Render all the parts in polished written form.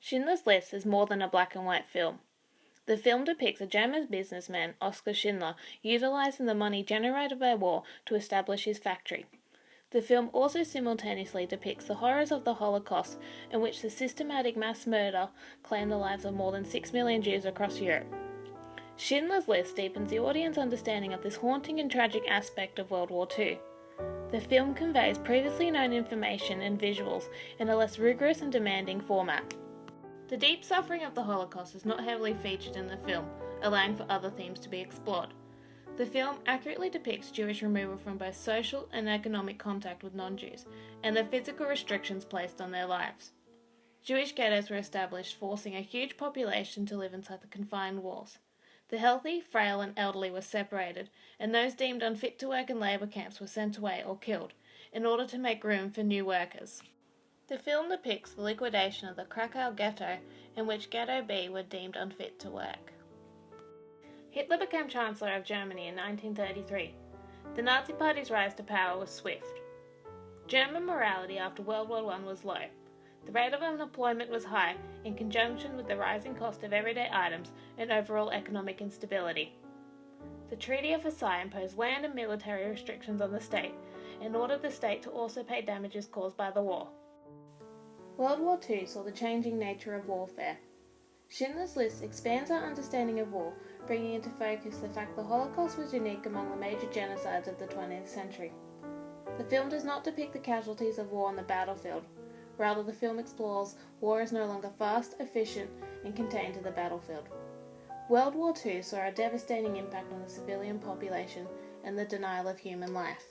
Schindler's List is more than a black and white film. The film depicts a German businessman, Oskar Schindler, utilizing the money generated by war to establish his factory. The film also simultaneously depicts the horrors of the Holocaust, in which the systematic mass murder claimed the lives of more than 6 million Jews across Europe. Schindler's List deepens the audience understanding of this haunting and tragic aspect of World War II. The film conveys previously known information and visuals in a less rigorous and demanding format. The deep suffering of the Holocaust is not heavily featured in the film, allowing for other themes to be explored. The film accurately depicts Jewish removal from both social and economic contact with non-Jews, and the physical restrictions placed on their lives. Jewish ghettos were established, forcing a huge population to live inside the confined walls. The healthy, frail, and elderly were separated, and those deemed unfit to work in labour camps were sent away or killed, in order to make room for new workers. The film depicts the liquidation of the Krakow ghetto, in which Ghetto B were deemed unfit to work. Hitler became Chancellor of Germany in 1933. The Nazi Party's rise to power was swift. German morality after World War I was low. The rate of unemployment was high, in conjunction with the rising cost of everyday items and overall economic instability. The Treaty of Versailles imposed land and military restrictions on the state, and ordered the state to also pay damages caused by the war. World War II saw the changing nature of warfare. Schindler's List expands our understanding of war, bringing into focus the fact the Holocaust was unique among the major genocides of the 20th century. The film does not depict the casualties of war on the battlefield. Rather, the film explores war is no longer fast, efficient, and contained to the battlefield. World War II saw a devastating impact on the civilian population and the denial of human life.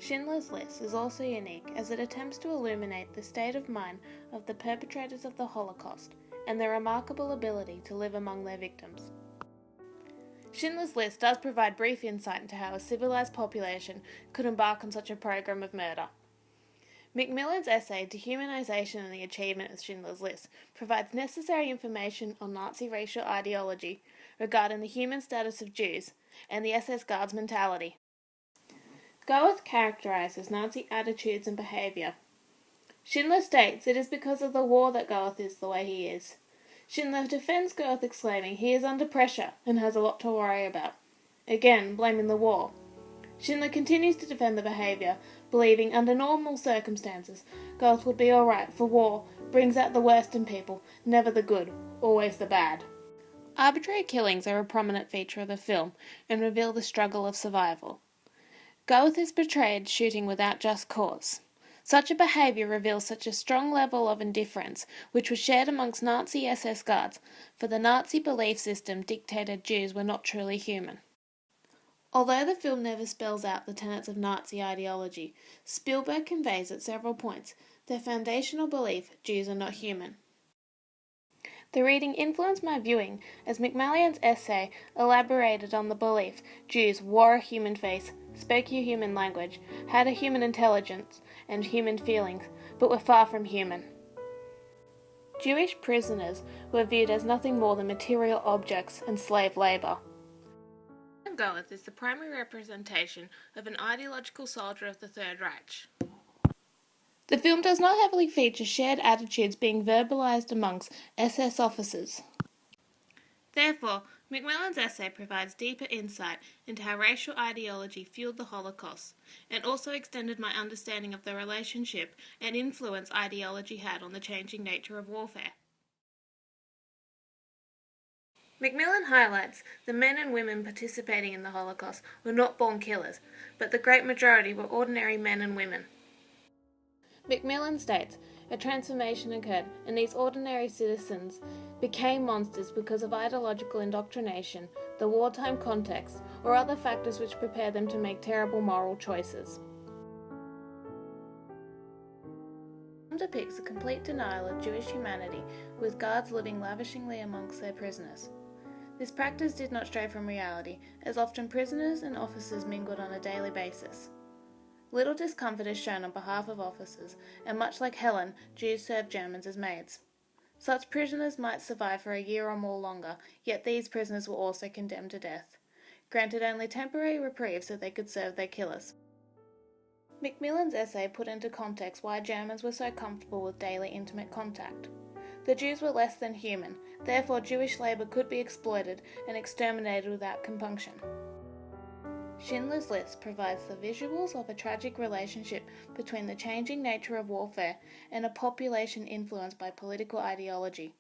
Schindler's List is also unique as it attempts to illuminate the state of mind of the perpetrators of the Holocaust and their remarkable ability to live among their victims. Schindler's List does provide brief insight into how a civilized population could embark on such a program of murder. Macmillan's essay, Dehumanization and the Achievement of Schindler's List, provides necessary information on Nazi racial ideology regarding the human status of Jews and the SS Guards' mentality. Goethe characterizes Nazi attitudes and behavior. Schindler states it is because of the war that Goethe is the way he is. Schindler defends Goethe, exclaiming he is under pressure and has a lot to worry about, again blaming the war. Schindler continues to defend the behavior, believing under normal circumstances Goethe would be alright, for war brings out the worst in people, never the good, always the bad. Arbitrary killings are a prominent feature of the film and reveal the struggle of survival. Goethe is portrayed shooting without just cause. Such a behaviour reveals such a strong level of indifference, which was shared amongst Nazi SS guards, for the Nazi belief system dictated Jews were not truly human. Although the film never spells out the tenets of Nazi ideology, Spielberg conveys at several points their foundational belief Jews are not human. The reading influenced my viewing, as Macmillan's essay elaborated on the belief Jews wore a human face, spoke a human language, had a human intelligence and human feelings, but were far from human. Jewish prisoners were viewed as nothing more than material objects and slave labour. Goethe is the primary representation of an ideological soldier of the Third Reich. The film does not heavily feature shared attitudes being verbalized amongst SS officers. Therefore, Macmillan's essay provides deeper insight into how racial ideology fueled the Holocaust, and also extended my understanding of the relationship and influence ideology had on the changing nature of warfare. Macmillan highlights the men and women participating in the Holocaust were not born killers, but the great majority were ordinary men and women. Macmillan states, a transformation occurred, and these ordinary citizens became monsters because of ideological indoctrination, the wartime context, or other factors which prepared them to make terrible moral choices. The film depicts a complete denial of Jewish humanity, with guards living lavishingly amongst their prisoners. This practice did not stray from reality, as often prisoners and officers mingled on a daily basis. Little discomfort is shown on behalf of officers, and much like Helen, Jews served Germans as maids. Such prisoners might survive for a year or more longer, yet these prisoners were also condemned to death, granted only temporary reprieve so they could serve their killers. Macmillan's essay put into context why Germans were so comfortable with daily intimate contact. The Jews were less than human, therefore Jewish labour could be exploited and exterminated without compunction. Schindler's List provides the visuals of a tragic relationship between the changing nature of warfare and a population influenced by political ideology.